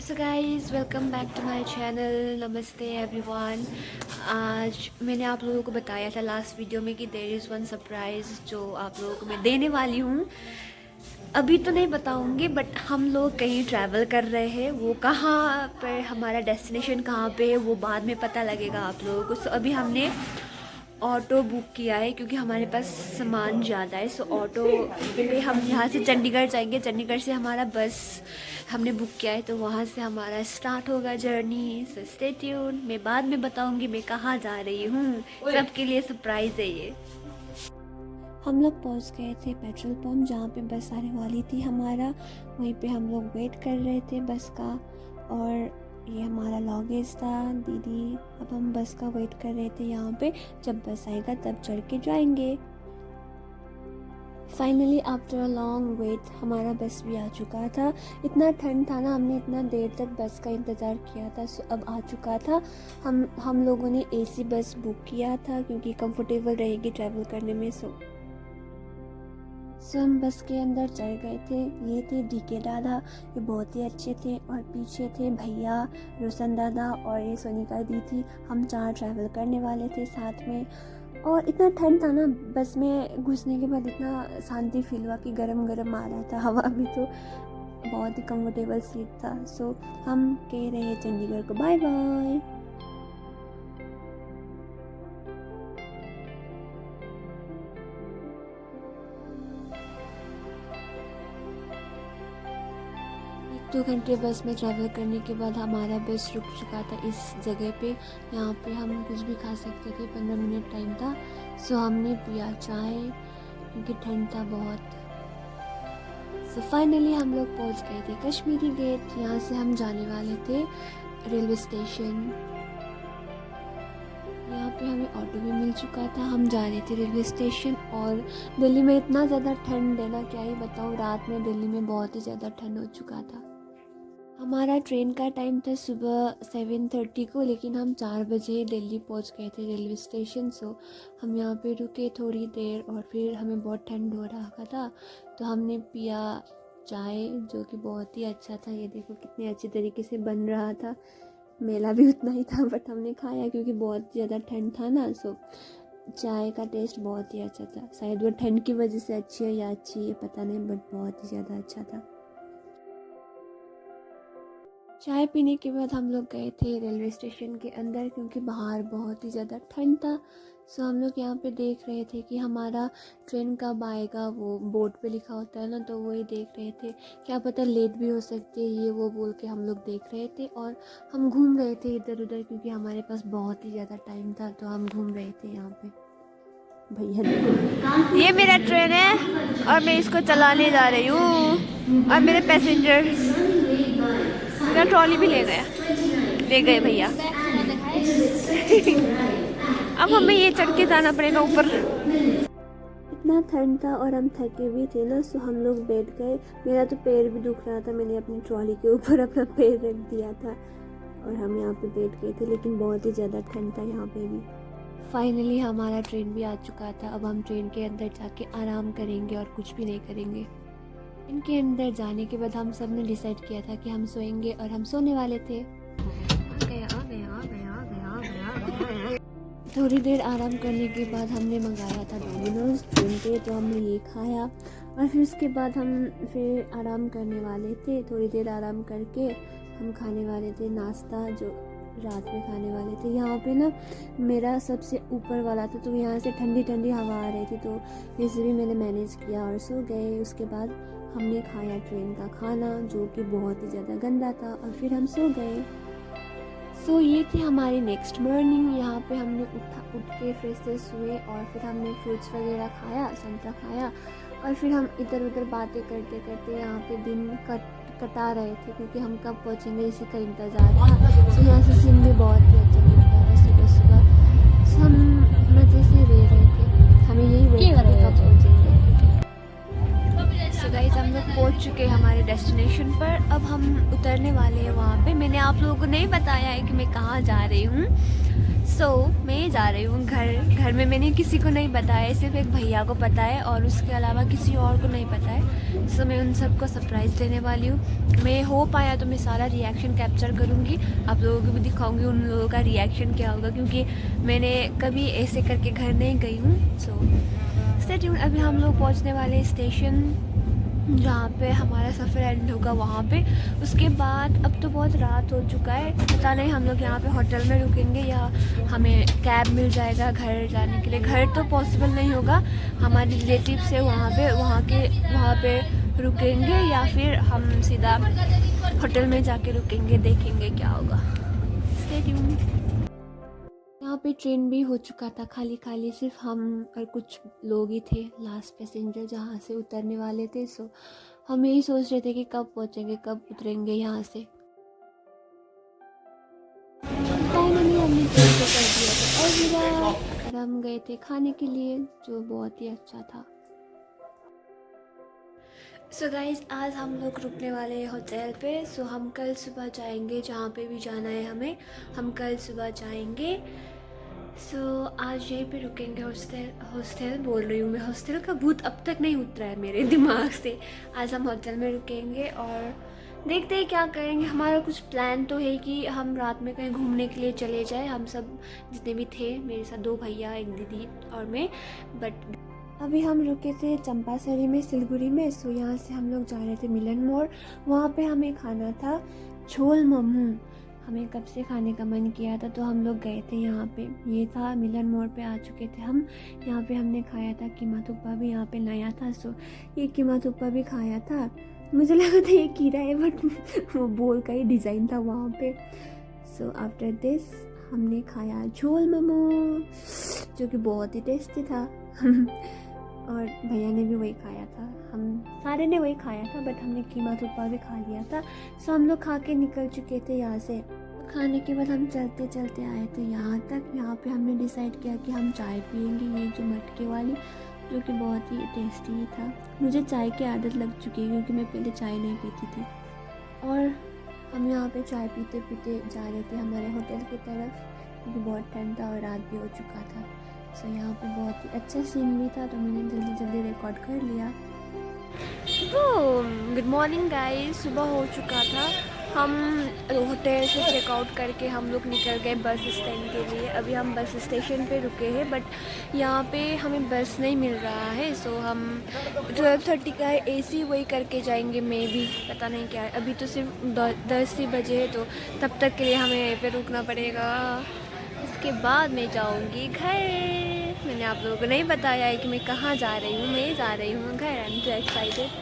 So guys welcome back to my channel. नमस्ते everyone. आज मैंने आप लोगों को बताया था लास्ट वीडियो में कि देयर इज़ वन सरप्राइज़ जो आप लोगों को मैं देने वाली हूँ। अभी तो नहीं बताऊँगी बट हम लोग कहीं ट्रैवल कर रहे हैं। वो कहाँ पर, हमारा डेस्टिनेशन कहाँ पे है वो बाद में पता लगेगा आप लोगों को। सो अभी हमने ऑटो बुक किया है क्योंकि हमारे पास सामान ज़्यादा है। सो ऑटो पे हम यहाँ से चंडीगढ़ जाएंगे। चंडीगढ़ से हमारा बस हमने बुक किया है तो वहाँ से हमारा स्टार्ट होगा जर्नी। So stay tune. मैं बाद में बताऊँगी मैं कहाँ जा रही हूँ। सबके लिए सरप्राइज़ है ये। हम लोग पहुँच गए थे पेट्रोल पंप जहाँ पे बस आने वाली थी हमारा। वहीं पे हम लोग वेट कर रहे थे बस का। और ये हमारा लगेज था दीदी। अब हम बस का वेट कर रहे थे यहाँ पे। जब बस आएगा तब चढ़ के जाएंगे। Finally after a long wait हमारा बस भी आ चुका था। इतना ठंड था ना, हमने इतना देर तक बस का इंतज़ार किया था। सो अब आ चुका था। हम लोगों ने एसी बस बुक किया था क्योंकि कंफर्टेबल रहेगी ट्रैवल करने में। सो हम बस के अंदर चढ़ गए थे। ये थे डीके दादा, ये बहुत ही अच्छे थे। और पीछे थे भैया, रोशन दादा और ये सोनिका दी थी। हम 4 ट्रैवल करने वाले थे साथ में। और इतना ठंड था ना, बस में घुसने के बाद इतना शांति फील हुआ कि गरम गरम आ रहा था हवा भी। तो बहुत ही कंफर्टेबल सीट था। सो हम कह रहे हैं चंडीगढ़ को बाय बाय। 2 घंटे बस में ट्रैवल करने के बाद हमारा बस रुक चुका था इस जगह पे। यहाँ पे हम कुछ भी खा सकते थे। 15 मिनट टाइम था। सो हमने पिया चाय क्योंकि ठंड था बहुत। सो फाइनली हम लोग पहुँच गए थे कश्मीरी गेट। यहाँ से हम जाने वाले थे रेलवे स्टेशन। यहाँ पे हमें ऑटो भी मिल चुका था। हम जा रहे थे रेलवे स्टेशन। और दिल्ली में इतना ज़्यादा ठंड है ना, क्या ही बताऊँ। रात में दिल्ली में बहुत ही ज़्यादा ठंड हो चुका था। हमारा ट्रेन का टाइम था सुबह 7:30 को, लेकिन हम 4 बजे दिल्ली पहुंच गए थे रेलवे स्टेशन। सो हम यहाँ पे रुके थोड़ी देर और फिर हमें बहुत ठंड हो रहा था तो हमने पिया चाय जो कि बहुत ही अच्छा था। ये देखो कितने अच्छे तरीके से बन रहा था। मेला भी उतना ही था बट हमने खाया क्योंकि बहुत ज़्यादा ठंड था ना। सो चाय का टेस्ट बहुत ही अच्छा था। शायद वो ठंड की वजह से अच्छी है या अच्छी है पता नहीं, बट बहुत ही ज़्यादा अच्छा था। चाय पीने के बाद हम लोग गए थे रेलवे स्टेशन के अंदर क्योंकि बाहर बहुत ही ज़्यादा ठंड था। सो हम लोग यहाँ पे देख रहे थे कि हमारा ट्रेन कब आएगा। वो बोर्ड पे लिखा होता है ना, तो वही देख रहे थे। क्या पता लेट भी हो सकते है ये वो बोल के हम लोग देख रहे थे। और हम घूम रहे थे इधर उधर क्योंकि हमारे पास बहुत ही ज़्यादा टाइम था तो हम घूम रहे थे यहाँ पे। भैया ये मेरा ट्रेन है और मैं इसको चलाने जा रही हूँ। और मेरे पैसेंजर मेरा ट्रॉली भी ले गए भैया। अब हमें ये चढ़ के जाना पड़ेगा ऊपर। इतना ठंड था और हम थके भी थे ना। सो हम लोग बैठ गए। मेरा तो पैर भी दुख रहा था। मैंने अपनी ट्रॉली के ऊपर अपना पैर रख दिया था और हम यहाँ पे बैठ गए थे। लेकिन बहुत ही ज़्यादा ठंड था यहाँ पे भी। फाइनली हमारा ट्रेन भी आ चुका था। अब हम ट्रेन के अंदर जाके आराम करेंगे और कुछ भी नहीं करेंगे। इनके अंदर जाने के बाद हम सब ने डिसाइड किया था कि हम सोएंगे और हम सोने वाले थे। थोड़ी देर आराम करने के बाद हमने मंगाया था डोमिनोज ट्रेन पे, तो हमने ये खाया और फिर उसके बाद हम फिर आराम करने वाले थे। थोड़ी देर आराम करके हम खाने वाले थे नाश्ता जो रात में खाने वाले थे। यहाँ पे ना मेरा सबसे ऊपर वाला था तो यहाँ से ठंडी ठंडी हवा आ रही थी तो वैसे भी मैंने मैनेज किया और सो गए। उसके बाद हमने खाया ट्रेन का खाना जो कि बहुत ही ज़्यादा गंदा था और फिर हम सो गए। सो ये थी हमारी नेक्स्ट मॉर्निंग। यहाँ पे हमने उठ के फ्रेश हुए और फिर हमने फ्रूट्स वगैरह खाया, संतरा खाया और फिर हम इधर उधर बातें करते करते यहाँ पे दिन कटा रहे थे क्योंकि हम कब पहुँचेंगे इसी का इंतज़ार था। सो यहाँ से सीन भी बहुत ही अच्छा दिख रहा था सुबह सुबह। सो हम मज़े से रह रहे थे। हमें यही वेट था कब पहुँचेंगे। सो गाइस हम लोग पहुँच चुके हैं हमारे डेस्टिनेशन पर। अब हम उतरने वाले हैं वहाँ पे। मैंने आप लोगों को नहीं बताया है कि मैं कहाँ जा रही हूँ। मैं जा रही हूँ घर में मैंने किसी को नहीं बताया, सिर्फ एक भैया को पता है और उसके अलावा किसी और को नहीं पता है। मैं उन सबको सरप्राइज़ देने वाली हूँ। मैं हो पाया तो मैं सारा रिएक्शन कैप्चर करूँगी, आप लोगों को भी दिखाऊँगी उन लोगों का रिएक्शन क्या होगा, क्योंकि मैंने कभी ऐसे करके घर नहीं गई हूँ। Stay tuned. अभी हम लोग पहुँचने वाले स्टेशन जहाँ पे हमारा सफ़र एंड होगा वहाँ पे। उसके बाद अब तो बहुत रात हो चुका है, पता नहीं हम लोग यहाँ पे होटल में रुकेंगे या हमें कैब मिल जाएगा घर जाने के लिए। घर तो पॉसिबल नहीं होगा, हमारे रिलेटिव्स है वहाँ पे रुकेंगे या फिर हम सीधा होटल में जाके रुकेंगे, देखेंगे क्या होगा। Stay tuned. यहाँ पे ट्रेन भी हो चुका था खाली खाली, सिर्फ हम और कुछ लोग ही थे लास्ट पैसेंजर जहाँ से उतरने वाले थे। हम यही सोच रहे थे कि कब पहुँचेंगे, कब उतरेंगे यहाँ से। फाइनली हमने ट्रेन को कर दिया था अलविदा और हम गए थे खाने के लिए, जो बहुत ही अच्छा था। गाइज़, आज हम लोग रुकने वाले हैं होटल पे। हम कल सुबह जाएंगे, जहाँ पे भी जाना है हमें, हम कल सुबह जाएंगे। आज यहीं पे रुकेंगे। हॉस्टल बोल रही हूँ मैं, हॉस्टल का भूत अब तक नहीं उतरा है मेरे दिमाग से। आज हम होटल में रुकेंगे और देखते हैं क्या करेंगे। हमारा कुछ प्लान तो है कि हम रात में कहीं घूमने के लिए चले जाए, हम सब जितने भी थे, मेरे साथ 2 भैया, एक दीदी और मैं। बट अभी हम रुके थे चंपासरी में, सिलगुड़ी में। यहाँ से हम लोग जा रहे थे मिलन मोड़। वहाँ पे हमें खाना था झोल मोमो, हमें कब से खाने का मन किया था, तो हम लोग गए थे यहाँ पे। ये था मिलन मोड़ पे आ चुके थे हम। यहाँ पे हमने खाया था कीमा थुप्पा भी यहाँ पे नया था। ये कीमा थुप्पा भी खाया था। मुझे लगा था ये कीड़ा है, बट वो बोल का ही डिज़ाइन था वहाँ पे। आफ्टर दिस हमने खाया झोल मोमो, जो कि बहुत ही टेस्टी था। और भैया ने भी वही खाया था, हम सारे ने वही खाया था, बट हमने कीमा थुप्पा भी खा लिया था। हम लोग खा के निकल चुके थे यहाँ से। खाने के बाद हम चलते चलते आए थे यहाँ तक। यहाँ पे हमने डिसाइड किया कि हम चाय पियेंगे, ये जो मटके वाली, जो कि बहुत ही टेस्टी था। मुझे चाय की आदत लग चुकी है क्योंकि मैं पहले चाय नहीं पीती थी। और हम यहाँ पे चाय पीते पीते जा रहे थे हमारे होटल की तरफ, क्योंकि बहुत ठंड था और रात भी हो चुका था। यहाँ पे बहुत ही अच्छा सीन भी था, तो मैंने जल्दी जल्दी रिकॉर्ड कर लिया। गुड मॉर्निंग गाइस, सुबह हो चुका था। हम होटल से चेकआउट करके हम लोग निकल गए बस स्टैंड के लिए। अभी हम बस स्टेशन पे रुके हैं, बट यहाँ पे हमें बस नहीं मिल रहा है। हम 12:30 का AC वही करके जाएंगे, मे भी, पता नहीं क्या है। अभी तो सिर्फ 10 ही बजे है, तो तब तक के लिए हमें यहीं पे रुकना पड़ेगा। इसके बाद मैं जाऊंगी घर। मैंने आप लोगों को नहीं बताया है कि मैं कहाँ जा रही हूँ। मैं जा रही हूँ घर। I am so excited.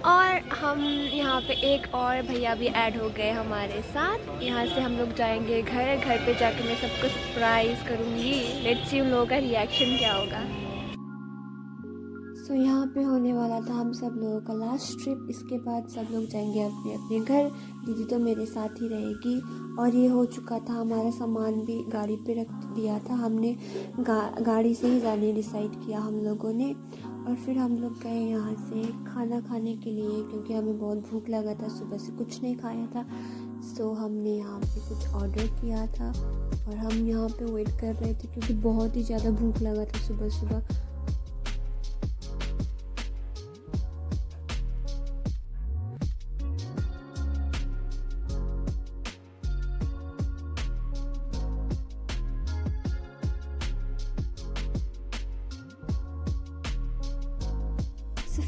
और हम यहाँ पे एक और भैया भी ऐड हो गए हमारे साथ। यहाँ से हम लोग जाएंगे घर पे जाके मैं सबको सरप्राइज़ करूँगी। लेट्स सी उन लोगों का रिएक्शन क्या होगा। यहाँ पे होने वाला था हम सब लोगों का लास्ट ट्रिप। इसके बाद सब लोग जाएंगे अपने अपने घर। दीदी तो मेरे साथ ही रहेगी। और ये हो चुका था, हमारा सामान भी गाड़ी पे रख दिया था हमने। गाड़ी से ही जाने डिसाइड किया हम लोगों ने। और फिर हम लोग गए यहाँ से खाना खाने के लिए, क्योंकि हमें बहुत भूख लगा था, सुबह से कुछ नहीं खाया था। हमने यहाँ पे कुछ ऑर्डर किया था और हम यहाँ पे वेट कर रहे थे, क्योंकि बहुत ही ज़्यादा भूख लगा था सुबह सुबह।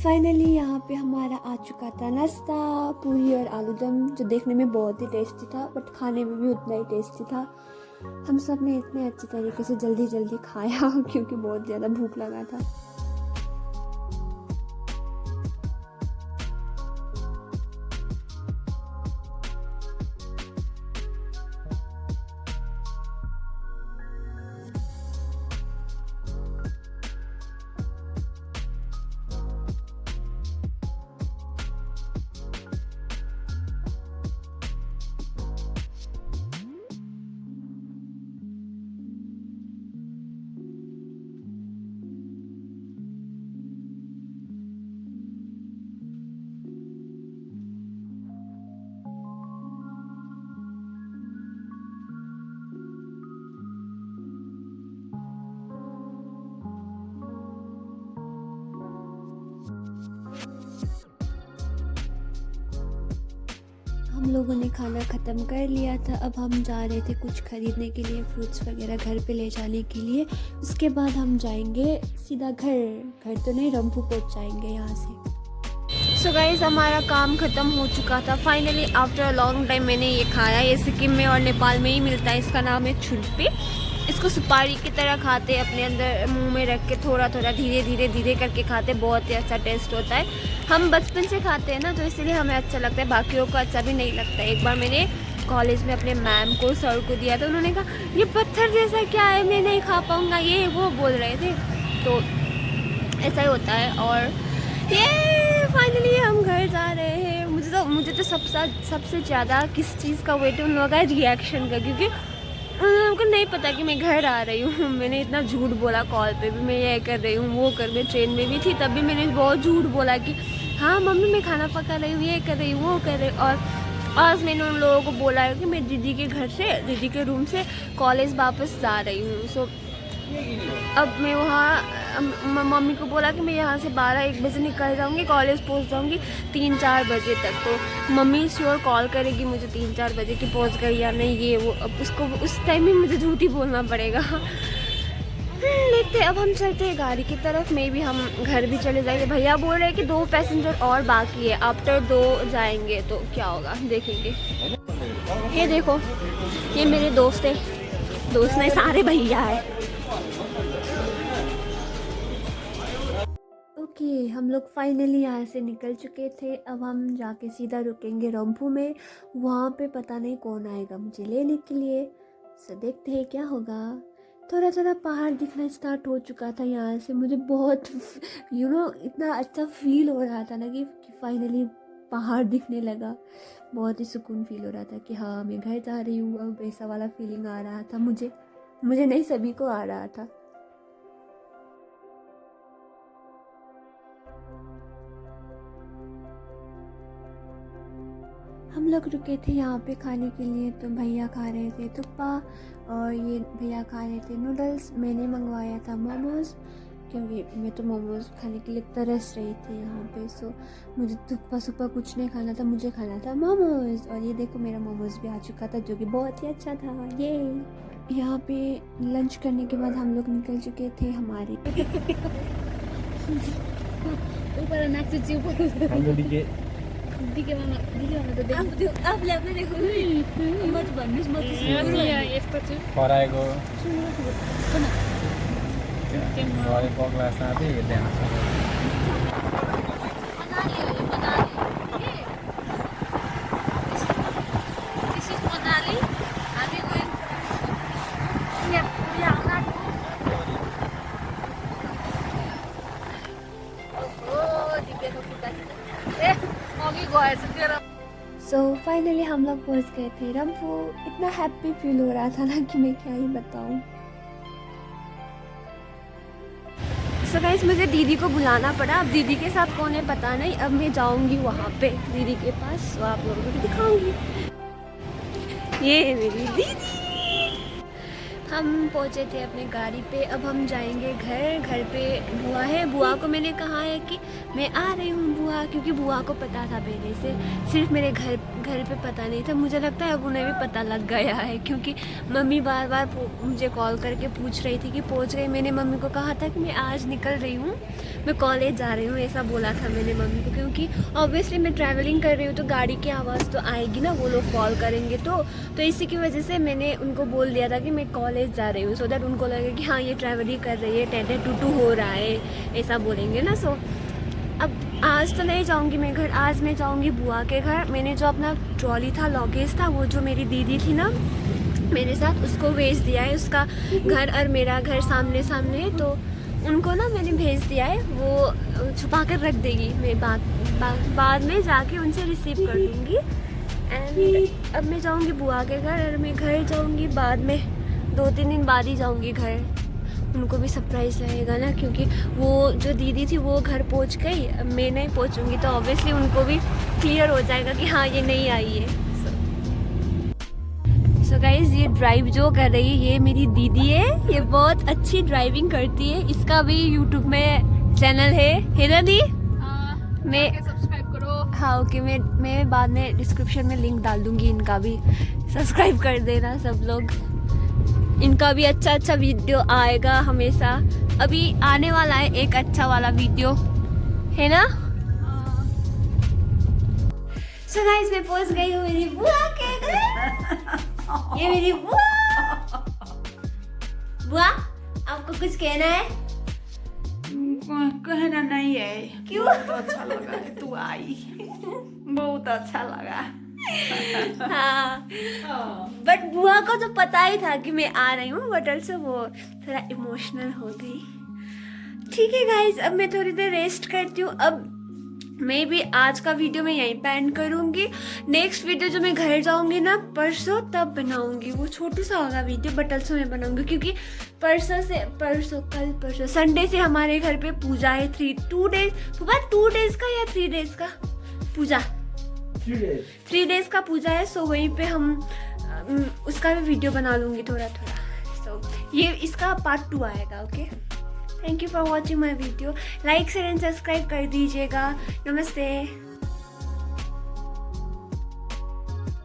फाइनली यहाँ पे हमारा आ चुका था नाश्ता, पूरी और आलूदम, जो देखने में बहुत ही टेस्टी था, बट खाने में भी उतना ही टेस्टी था। हम सब ने इतने अच्छे तरीके से जल्दी जल्दी खाया क्योंकि बहुत ज़्यादा भूख लगा था। हम लोगों ने खाना ख़त्म कर लिया था। अब हम जा रहे थे कुछ ख़रीदने के लिए, फ्रूट्स वगैरह घर पे ले जाने के लिए। उसके बाद हम जाएंगे सीधा घर तो नहीं, रंफू पहुँच जाएंगे यहाँ से। सो गाइज़, हमारा काम ख़त्म हो चुका था finally. After a long time मैंने ये खाया। ये सिक्किम में और नेपाल में ही मिलता है। इसका नाम है छुल्पी। इसको सुपारी की तरह खाते, अपने अंदर मुंह में रख के थोड़ा थोड़ा धीरे करके खाते। बहुत ही अच्छा टेस्ट होता है। हम बचपन से खाते हैं ना, तो इसलिए हमें अच्छा लगता है, बाकियों को अच्छा भी नहीं लगता है। एक बार मैंने कॉलेज में अपने मैम को, सर को दिया था। उन्होंने कहा ये पत्थर जैसा क्या है, मैं नहीं खा पाऊँगा, ये वो बोल रहे थे। तो ऐसा ही होता है। और ये फाइनली हम घर जा रहे हैं। मुझे तो सबसे ज़्यादा किस चीज़ का वेट है, उन लोगों का रिएक्शन का, क्योंकि उन लोगों को नहीं पता कि मैं घर आ रही हूँ। मैंने इतना झूठ बोला, कॉल पे भी मैं ये कर रही हूँ, वो कर, मैं ट्रेन में भी थी तब भी मैंने बहुत झूठ बोला कि हाँ मम्मी मैं खाना पका रही हूँ, ये कर रही हूँ, वो कर रही हूँ। और आज मैंने उन लोगों को बोला है कि मैं दीदी के घर से, दीदी के रूम से कॉलेज वापस जा रही हूँ। सो अब मैं वहाँ मम्मी को बोला कि मैं यहाँ से 12-1 बजे निकल जाऊँगी, कॉलेज पहुँच जाऊँगी 3-4 बजे तक। तो मम्मी श्योर कॉल करेगी मुझे 3-4 बजे की पहुँच गई या नहीं, ये वो। अब उसको उस टाइम ही मुझे झूठी बोलना पड़ेगा। देखते, अब हम चलते हैं गाड़ी की तरफ। मे भी हम घर भी चले जाएंगे। भैया बोल रहे हैं कि 2 पैसेंजर और बाकी है, आफ्टर 2 जाएंगे तो क्या होगा देखेंगे। ये देखो, ये मेरे दोस्त है, दोस्त नहीं सारे भैया है। ओके, हम लोग फाइनली यहाँ से निकल चुके थे। अब हम जाके सीधा रुकेंगे रंफू में। वहाँ पे पता नहीं कौन आएगा मुझे लेने के लिए। सो देखते हैं क्या होगा। थोड़ा थोड़ा पहाड़ दिखना स्टार्ट हो चुका था यहाँ से। मुझे बहुत इतना अच्छा फील हो रहा था ना कि फाइनली पहाड़ दिखने लगा। बहुत ही सुकून फील हो रहा था कि हाँ मैं घर जा रही हूँ। अब ऐसा वाला फीलिंग आ रहा था मुझे नहीं, सभी को आ रहा था। हम लोग रुके थे यहाँ पे खाने के लिए। तो भैया खा रहे थे थुप्पा और ये भैया खा रहे थे नूडल्स। मैंने मंगवाया था मोमोज़, क्योंकि मैं तो मोमोज़ खाने के लिए तरस रही थी यहाँ पे। सो मुझे थुप्पा सुप्पा कुछ नहीं खाना था, मुझे खाना था मोमोज़। और ये देखो मेरा मोमोज़ भी आ चुका था, जो कि बहुत ही अच्छा था। ये यहाँ पे लंच करने के बाद हम लोग निकल चुके थे हमारे आफूले आफ्नै देखो मत भन्नुस्, म खराएको पग्ला साथै त्यहाँ सो फाइनली हम लोग पहुंच गए थे रंफू। इतना हैप्पी फील हो रहा था ना कि मैं क्या ही बताऊं। सो गाइस, मुझे दीदी को बुलाना पड़ा। अब दीदी के साथ कौन है पता नहीं। अब मैं जाऊंगी वहाँ पे दीदी के पास, तो आप लोगों को भी दिखाऊंगी। ये मेरी दीदी। हम पहुँचे थे अपने गाड़ी पे। अब हम जाएंगे घर पे बुआ है। बुआ को मैंने कहा है कि मैं आ रही हूँ बुआ, क्योंकि बुआ को पता था पहले से, सिर्फ मेरे घर पे पता नहीं था। मुझे लगता है अब उन्हें भी पता लग गया है, क्योंकि मम्मी बार बार मुझे कॉल करके पूछ रही थी कि पहुँच गई। मैंने मम्मी को कहा था कि मैं आज निकल रही हूँ, मैं कॉलेज जा रही हूँ, ऐसा बोला था मैंने मम्मी को। क्योंकि ऑब्वियसली मैं ट्रैवलिंग कर रही हूँ तो गाड़ी की आवाज़ तो आएगी ना, वो लोग कॉल करेंगे तो इसी की वजह से मैंने उनको बोल दिया था कि मैं कॉलेज जा रही हूँ, सो दैट उनको लगे कि हाँ ये ट्रैवलिंग कर रही है, टेंटे टूटू हो रहा है, ऐसा बोलेंगे ना। सो अब आज तो नहीं जाऊँगी मैं घर, आज मैं जाऊँगी बुआ के घर। मैंने जो अपना ट्रॉली था, लगेज था, वो जो मेरी दीदी थी ना मेरे साथ, उसको भेज दिया है। उसका घर और मेरा घर सामने सामने है, तो उनको ना मैंने भेज दिया है, वो छुपा कर रख देगी। मैं बाद में जाके उनसे रिसीव कर लूँगी। एंड अब मैं जाऊँगी बुआ के घर, और मैं घर जाऊँगी बाद में, 2-3 दिन बाद ही जाऊँगी घर। उनको भी सरप्राइज़ रहेगा ना, क्योंकि वो जो दीदी थी वो घर पहुँच गई, अब मैं नहीं पहुँचूँगी, तो ऑब्वियसली उनको भी क्लियर हो जाएगा कि हाँ ये नहीं आई है। सो गाइज, ये ड्राइव जो कर रही है ये मेरी दीदी है। ये बहुत अच्छी ड्राइविंग करती है। इसका भी यूट्यूब में चैनल है ना दी? मैं सब्सक्राइब करो। हाँ ओके, मैं बाद में डिस्क्रिप्शन में लिंक डाल दूँगी, इनका भी सब्सक्राइब कर देना सब लोग। इनका भी अच्छा अच्छा वीडियो आएगा हमेशा। अभी आने वाला है एक अच्छा वाला वीडियो, है ना? सो गाइस, मैं पहुंच गई हूँ मेरी बुआ के घर। ये मेरी बुआ। बुआ, आपको कुछ कहना है? कहना नहीं है। क्यों? बहुत अच्छा लगा है तू आई, बहुत अच्छा लगा। हाँ, बट बुआ को तो पता ही था कि मैं आ रही हूँ, बट also वो थोड़ा इमोशनल हो गई। ठीक है गाइस, अब मैं थोड़ी देर रेस्ट करती हूँ। अब मैं भी आज का वीडियो मैं यहीं पे एंड करूँगी। नेक्स्ट वीडियो जो मैं घर जाऊँगी ना परसों, तब बनाऊँगी। वो छोटू सा होगा वीडियो, बट also मैं बनाऊँगी क्योंकि परसों संडे से हमारे घर पे पूजा है। 2 डेज का या 3 डेज का पूजा, 3 डेज का पूजा है। सो वहीं पे हम उसका भी वीडियो बना लूँगी थोड़ा थोड़ा। सो ये इसका पार्ट 2 आएगा। Okay, thank you for watching my video. Like share and subscribe कर दीजिएगा। नमस्ते।